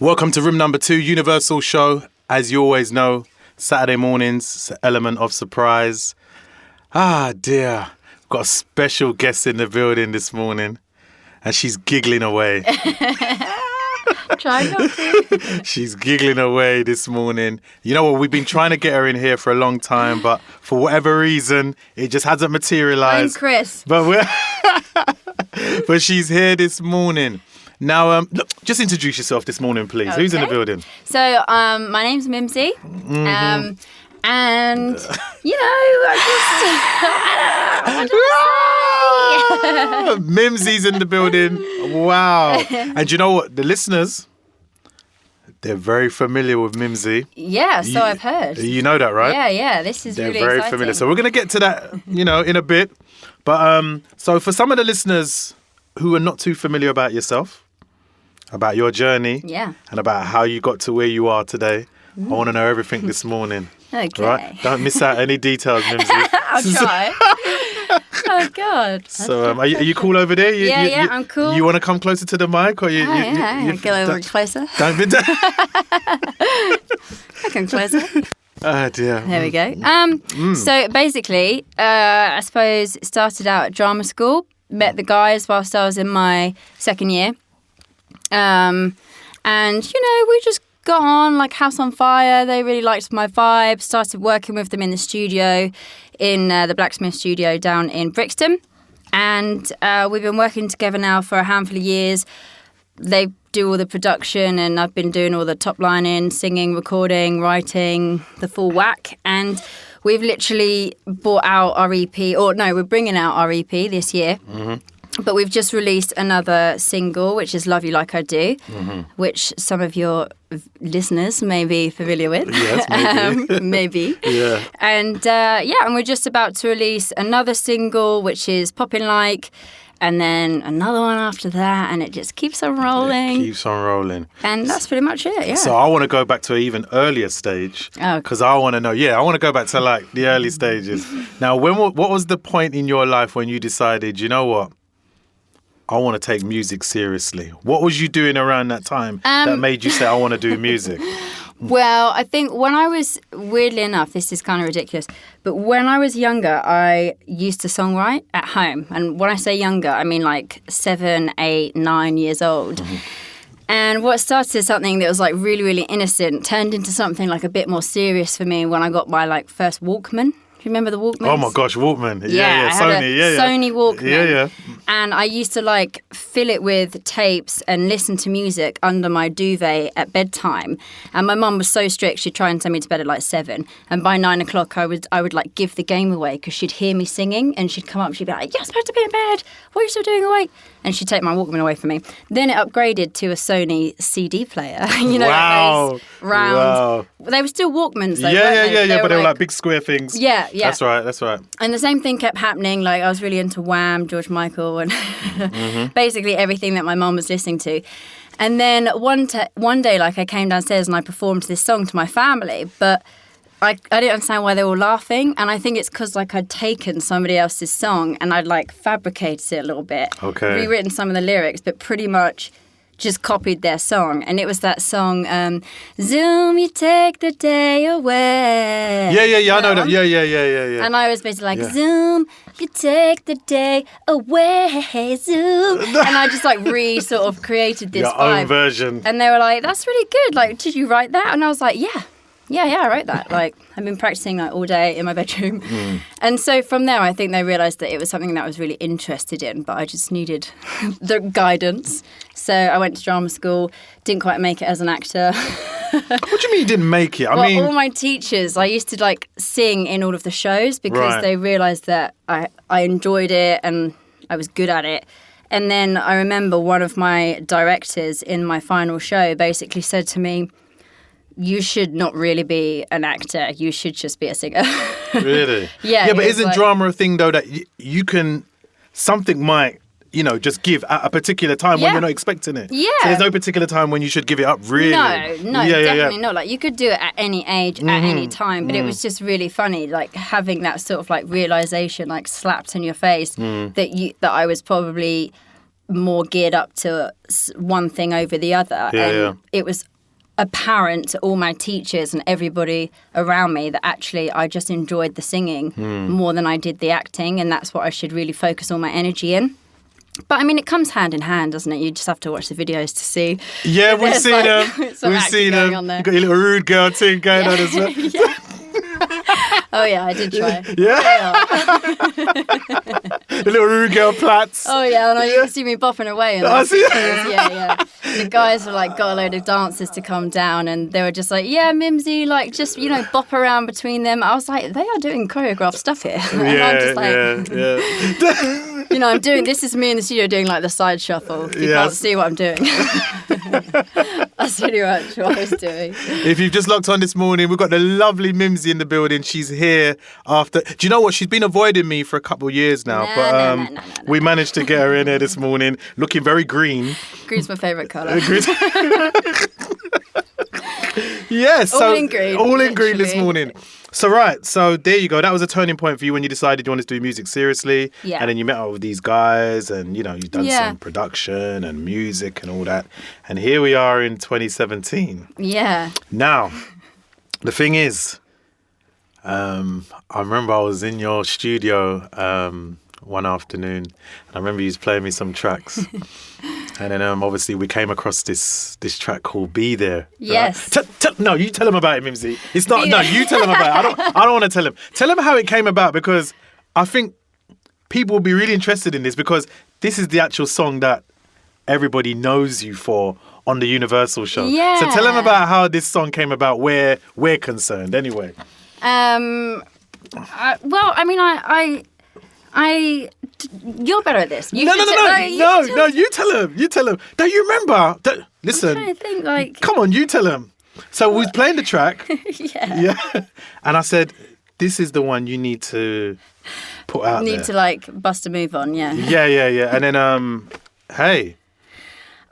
Welcome to room number 2, Universal Show. As you always know, Saturday mornings, element of surprise. Ah, dear. Got a special guest in the building this morning, and she's giggling away. Try not to. She's giggling away this morning. You know what? We've been trying to get her in here for a long time, but for whatever reason, it just hasn't materialized. I'm Chris. But she's here this morning. Now, look, just introduce yourself this morning, please. Okay. Who's in the building? So, my name's Mimsi. And, you know, I just... Mimsi's in the building. Wow. And you know what? The listeners, they're very familiar with Mimsi. Yeah, so I've heard. You know that, right? Yeah. This is really very exciting. familiar. So we're going to get to that, in a bit. But so for some of the listeners who are not too familiar about yourself, about your journey, and about how you got to where you are today, I want to know everything this morning. Okay. Right? Don't miss out any details, Mimsi. I'll try. Oh, God. So are you cool over there? Yeah, I'm cool. You want to come closer to the mic? Or you Get a little closer. Don't be... I come closer. Oh, dear. There we go. So basically, I suppose it started out at drama school. Met the guys whilst I was in my second year. And, we just got on like house on fire. They really liked my vibe. Started working with them in the studio, in the Blacksmith studio down in Brixton. And we've been working together now for a handful of years. They do all the production and I've been doing all the top lining, singing, recording, writing, the full whack. And we've literally brought out our EP, we're bringing out our EP this year. Mm-hmm. But we've just released another single, which is Love You Like I Do, which some of your listeners may be familiar with. Yes, maybe. Maybe. Yeah. And, and we're just about to release another single, which is Poppin' Like, and then another one after that, and it just keeps on rolling. It keeps on rolling. And that's pretty much it, yeah. So I want to go back to an even earlier stage. Because I want to know, I want to go back to like the early stages. Now, what was the point in your life when you decided, you know what? I want to take music seriously. What was you doing around that time that made you say, I want to do music? Well, I think when I was, weirdly enough, this is kind of ridiculous, but when I was younger, I used to songwrite at home. And when I say younger, I mean like 7, 8, 9 years old. Mm-hmm. And what started as something that was like really, really innocent turned into something like a bit more serious for me when I got my like first Walkman. Do you remember the Walkman? Oh my gosh, Walkman. Yeah, Sony. Sony Walkman. Yeah. And I used to like fill it with tapes and listen to music under my duvet at bedtime. And my mum was so strict, she'd try and send me to bed at like 7. And by 9 o'clock, I would like give the game away because she'd hear me singing and she'd come up, she'd be like, "You're supposed to be in bed. What are you still doing awake?" And she'd take my Walkman away from me. Then it upgraded to a Sony CD player. Wow. Like those round. Wow. They were still Walkmans though, Yeah, but they were like big square things. Yeah. That's right. And the same thing kept happening. Like I was really into Wham, George Michael, and basically everything that my mum was listening to. And then one day, like I came downstairs and I performed this song to my family, but I didn't understand why they were laughing. And I think it's because like I'd taken somebody else's song and I'd like fabricated it a little bit, rewritten some of the lyrics, but pretty much just copied their song. And it was that song, Zoom, you take the day away. Yeah, I know that. Yeah. And I was basically like, Zoom, you take the day away, Zoom. And I just like sort of created this Your vibe. own version. And they were like, that's really good. Like, did you write that? And I was like, yeah, I wrote that. Like, I've been practicing like all day in my bedroom. And so from there, I think they realised that it was something that I was really interested in, but I just needed the guidance. So I went to drama school, didn't quite make it as an actor. What do you mean you didn't make it? I mean, all my teachers, I used to like sing in all of the shows because they realised that I enjoyed it and I was good at it. And then I remember one of my directors in my final show basically said to me, "You should not really be an actor. You should just be a singer." Really? Yeah, but isn't drama a thing, though, that you can... Something might, just give at a particular time when you're not expecting it. Yeah. So there's no particular time when you should give it up, really? No, definitely not. Like, you could do it at any age, at any time, but it was just really funny, like, having that sort of, like, realisation, like, slapped in your face that I was probably more geared up to one thing over the other. It was apparent to all my teachers and everybody around me that actually I just enjoyed the singing more than I did the acting, and that's what I should really focus all my energy in. But I mean, it comes hand in hand, doesn't it? You just have to watch the videos to see. Yeah, we've seen them. We've seen them. You got your little rude girl thing going on as well. Yeah. Oh yeah, I did try. Yeah. The little rude girl plats. Oh yeah, and you'll see me bopping away. And I see. Yeah. The guys were like, got a load of dancers to come down, and they were just like, yeah, Mimsy, like just bop around between them. I was like, they are doing choreographed stuff here. And I'm just like, I'm doing. This is me in the studio doing like the side shuffle. You can't see what I'm doing. That's pretty much what I was doing. If you've just locked on this morning, we've got the lovely Mimsy in the building. She's here after. Do you know what? She's been avoiding me for a couple of years now, No. We managed to get her in here this morning, looking very green. Green's my favourite colour. Yes, all in green. All in green this morning. So there you go. That was a turning point for you when you decided you wanted to do music seriously. Yeah. And then you met up with these guys, and you've done some production and music and all that. And here we are in 2017. Yeah. Now, the thing is, I remember I was in your studio one afternoon, and I remember you was playing me some tracks. And then obviously we came across this track called "Be There." Yes. Right? No, you tell him about it, Mimsy. It's not. No, you tell him about it. I don't want to tell him. Tell him how it came about, because I think people will be really interested in this, because this is the actual song that everybody knows you for on the Universal show. Yeah. So tell him about how this song came about, where we're concerned, anyway. You're better at this. No, you tell him. You tell him. Don't you remember? Listen. I'm trying to think, like... Come on, you tell him. So we was playing the track. Yeah. And I said, this is the one you need to put out there. Need to, like, bust a move on, yeah. Yeah. And then, hey.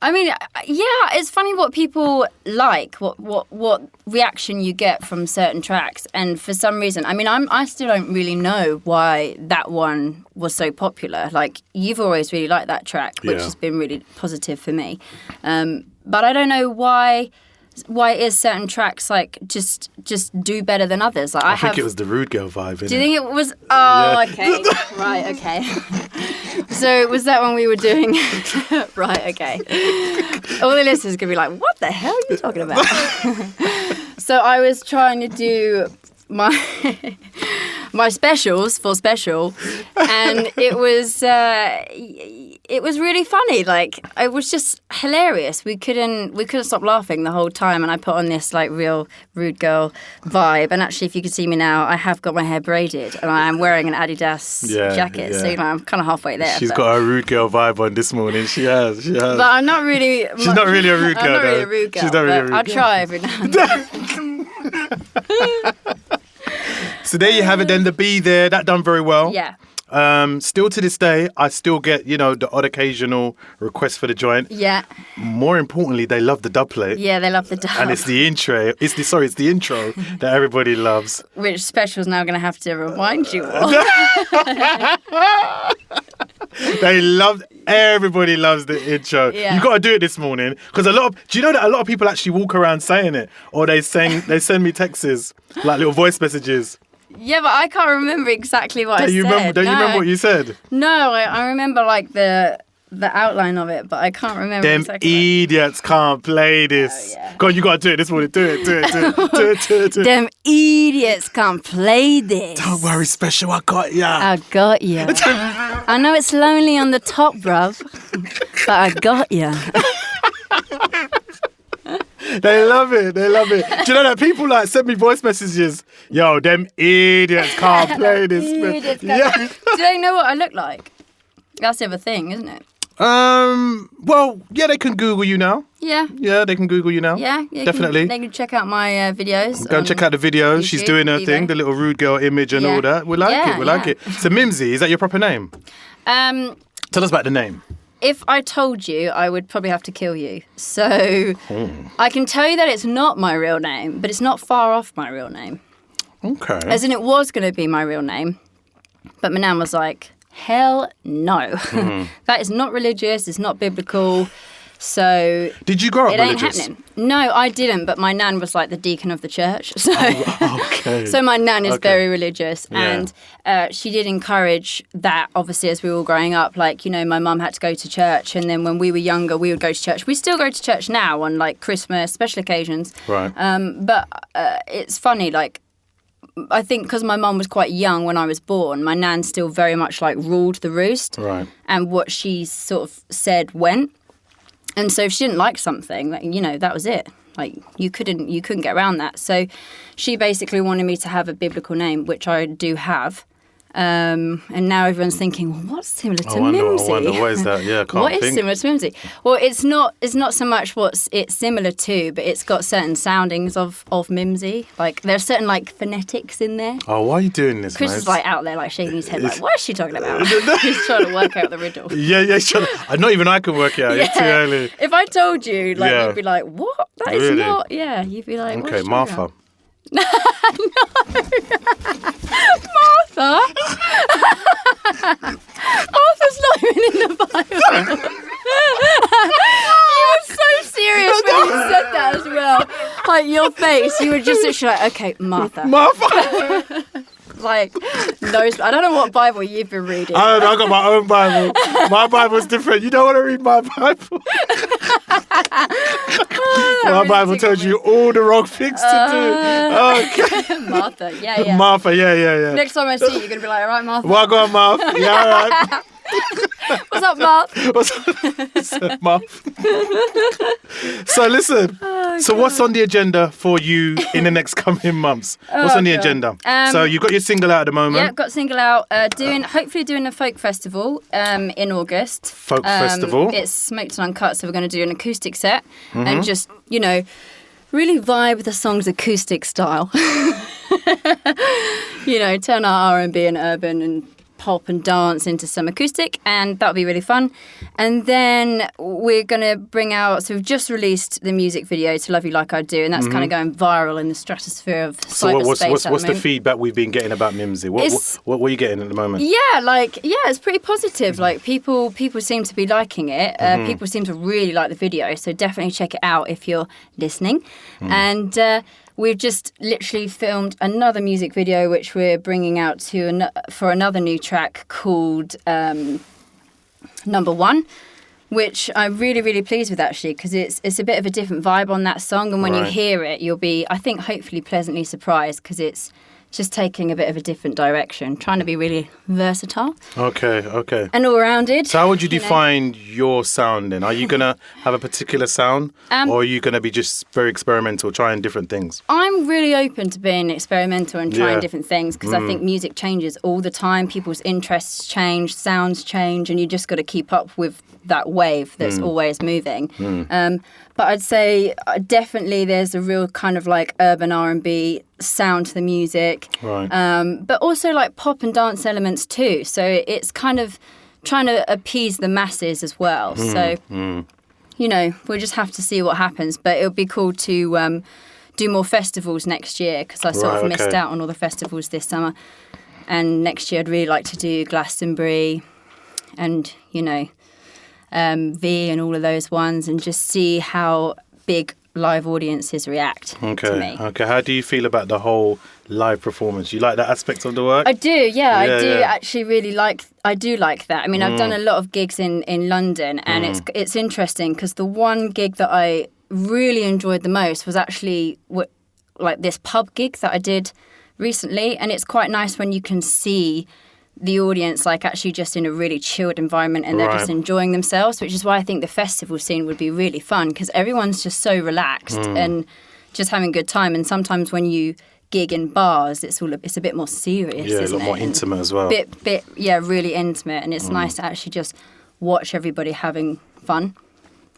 I mean, yeah, it's funny what people like, what reaction you get from certain tracks. And for some reason, I mean, I still don't really know why that one was so popular. Like, you've always really liked that track, which has been really positive for me. But I don't know why is certain tracks like just do better than others. Like, I think it was the Rude Girl vibe. Do you think it was? Oh, okay. Right, okay. So was that when we were doing? Right, okay. All the listeners could be like, "What the hell are you talking about?" So I was trying to do my specials for special, and it was really funny. Like, it was just hilarious. We couldn't stop laughing the whole time, and I put on this like real rude girl vibe. And actually, if you could see me now, I have got my hair braided, and I am wearing an Adidas jacket. So I'm kind of halfway there. She's got a rude girl vibe on this morning. She has. But I'm not really. She's not really a rude girl. I'm not really a rude girl. She's not really a rude girl. I'll try every now and then. So there you have it then, the Be There. That done very well. Yeah. Still to this day, I still get, the odd request for the joint. Yeah. More importantly, they love the dub plate. Yeah, they love the dub. And it's the intro. It's the intro that everybody loves. Which Special's now going to have to remind you of. Everybody loves the intro. Yeah. You got to do it this morning, because do you know that a lot of people actually walk around saying it, or they send me texts, like little voice messages. Yeah, but I can't remember exactly what I said. You remember what you said? No, I remember like the outline of it, but I can't remember Them exactly. idiots can't play this. Oh, yeah. God, you got to do it this morning. Do it. Them idiots can't play this. Don't worry, Special, I got ya. I got ya. I know it's lonely on the top, bruv, but I got ya. They love it. Do you know that people like send me voice messages? Yo, them idiots can't play this. Do they know what I look like? That's the other thing, isn't it? Well, yeah, they can Google you now. Yeah. Yeah, they can Google you now. Yeah, definitely. They can check out my videos. Go and check out the videos. She's doing her thing, the little rude girl image and all that. We like it. So Mimsy, is that your proper name? Tell us about the name. If I told you, I would probably have to kill you. So I can tell you that it's not my real name, but it's not far off my real name. Okay. As in, it was going to be my real name, but my nan was like, hell no. That is not religious. It's not biblical. So did you grow up it ain't religious? happening. No, I didn't. But my nan was like the deacon of the church. So, Okay. so my nan is Okay. very religious, Yeah. and she did encourage that. Obviously, as we were all growing up, like my mum had to go to church, and then when we were younger, we would go to church. We still go to church now on like Christmas, special occasions. Right. But it's funny, like. I think because my mum was quite young when I was born, my nan still very much like ruled the roost. Right. And what she sort of said went. And so if she didn't like something, like, that was it. Like you couldn't get around that. So she basically wanted me to have a biblical name, which I do have. And now everyone's thinking, well, what's similar to Mimsi? I wonder, what is that? Yeah, I can't What think. is similar to Mimsi? Well, it's not so much what it's similar to, but it's got certain soundings of Mimsi. Like there's certain like phonetics in there. Oh, why are you doing this, Chris man? is like out there like shaking his head like, what is she talking about? He's trying to work out the riddle. Yeah, not even I can work it out. It's too early. If I told you, like Yeah. you'd be like, what? That is Really? not. Yeah, you'd be like, Okay, Martha. Martha? Martha's not even in the Bible. You were so serious when you said that as well. Like your face, you were just literally like, okay, Martha. Martha. Like, no, I don't know what Bible you've been reading. I got my own Bible. My Bible's different. You don't want to read my Bible. My Bible tells you all the wrong things to do. Okay. Martha, yeah. Martha, yeah. Next time I see you, you're going to be like, all right, Martha. Well, go on, Martha. Yeah, all right. What's up, Mark? What's up, Martha? So listen. So what's on the agenda for you in the next coming months? What's on the agenda? So you've got your single out at the moment. Yeah, got a single out. Hopefully doing a folk festival in August. Folk festival. It's Smoked and Uncut, so we're going to do an acoustic set and just, really vibe with the song's acoustic style. Turn our R&B and urban and pop and dance into some acoustic, and that'll be really fun. And then we're going to bring out, so we've just released the music video to Love You Like I Do, and that's kind of going viral in the stratosphere of cyberspace. So what's the feedback we've been getting about Mimsi? What are you getting at the moment? Yeah, it's pretty positive. Like people seem to be liking it. People seem to really like the video, so definitely check it out if you're listening. And we've just literally filmed another music video, which we're bringing out for another new track called Number One, which I'm really, really pleased with actually, because it's a bit of a different vibe on that song. And when you hear it, you'll be, I think, hopefully pleasantly surprised, because it's just taking a bit of a different direction, trying to be really versatile. Okay. And all-rounded. So how would you define your sound then? Are you going to have a particular sound, or are you going to be just very experimental, trying different things? I'm really open to being experimental and trying different things, because I think music changes all the time. People's interests change, sounds change, and you just got to keep up with that wave that's always moving. But I'd say definitely there's a real kind of like urban R&B sound to the music, but also like pop and dance elements too. So it's kind of trying to appease the masses as well. So, we'll just have to see what happens. But it'll be cool to do more festivals next year, because I sort of missed out on all the festivals this summer. And next year I'd really like to do Glastonbury and, V and all of those ones, and just see how big live audiences react to me. Okay. How do you feel about the whole live performance? You like that aspect of the work? I do, yeah. I do actually really like that. I mean, I've done a lot of gigs in London, and it's interesting, because the one gig that I really enjoyed the most was actually like this pub gig that I did recently, and it's quite nice when you can see the audience like actually just in a really chilled environment, and they're just enjoying themselves, which is why I think the festival scene would be really fun, because everyone's just so relaxed and just having a good time. And sometimes when you gig in bars, it's a bit more serious, a lot more intimate as well. Really intimate, and it's nice to actually just watch everybody having fun.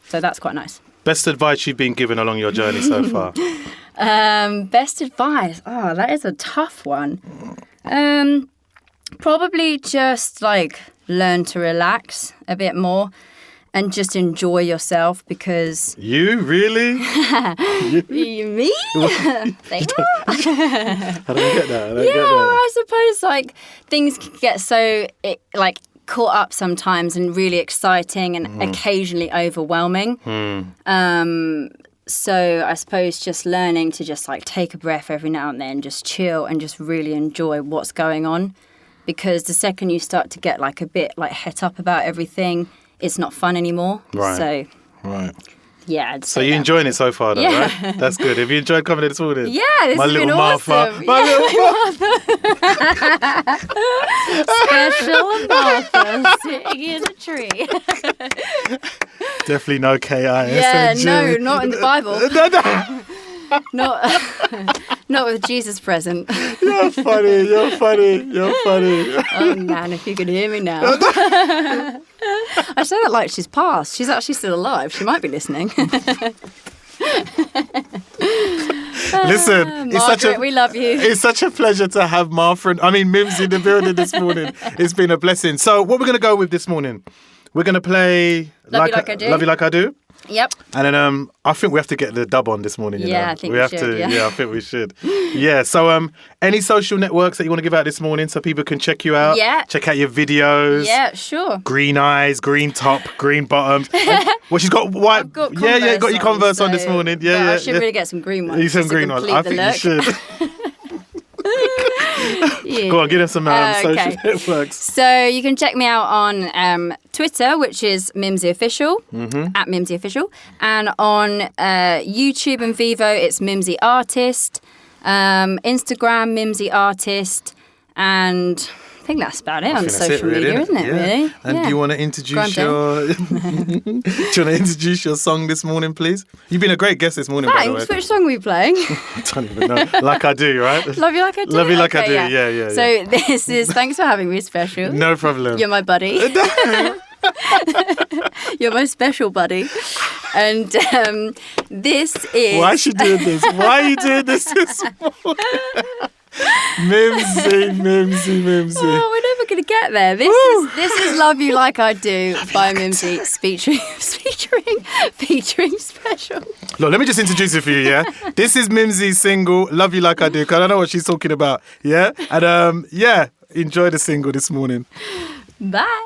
So that's quite nice. Best advice you've been given along your journey so far? Best advice? Oh, that is a tough one. Probably just like learn to relax a bit more and just enjoy yourself, because... You? Really? Me? I don't get that. I suppose like things can get so caught up sometimes and really exciting and occasionally overwhelming. So I suppose just learning to just like take a breath every now and then, just chill and just really enjoy what's going on. Because the second you start to get like a bit like het up about everything, it's not fun anymore. Right. So, right. Yeah. So you're enjoying it so far, though, right? That's good. Have you enjoyed coming in this morning? Yeah, this my has little been Martha. awesome. My little Martha. Special Martha sitting in a tree. Definitely no K-I-S-H. Yeah, no, not in the Bible. No. Not with Jesus present. You're funny. You're funny. You're funny. Oh man, if you could hear me now. I say that like she's passed. She's actually still alive. She might be listening. Listen, Margaret, we love you. It's such a pleasure to have Mimsi in the building this morning. It's been a blessing. So what we're going to go with this morning, we're going to play Love You Like I Do. Love You Like I Do. Yep. And then I think we have to get the dub on this morning. I think we have should, to. yeah. I think we should. Yeah. So any social networks that you want to give out this morning so people can check you out? Yeah. Check out your videos. Yeah, sure. Green eyes, green top, green bottoms. Well, she's got white. I've got got your Converse on this so- morning. but Yeah. I should really get some green ones. You some just to green ones. complete I the think you look. should. Yeah. Go on, give them some social Okay. networks. So you can check me out on Twitter, which is Mimsi Official, at Mimsi Official. And on YouTube and Vivo, it's Mimsi Artist. Instagram, Mimsi Artist. And I think that's about it on social media, isn't it, really? And do you want to introduce your do you want to introduce your song this morning, please? You've been a great guest this morning, by the way. Thanks. Which song are we playing? I don't even know. Like I Do, right? Love You Like I Do? Love You Like I Okay, Do, yeah. So this is, thanks for having me, Special. No problem. You're my buddy. You're my special buddy. And this is... Why is she doing this? Why are you doing this morning? Mimsi. Oh, we're never going to get there. This is Love You Like I Do by Mimsi, featuring Special. Look, let me just introduce it for you, yeah? This is Mimsi's single, Love You Like I Do, because I know what she's talking about, yeah? And, enjoy the single this morning. Bye.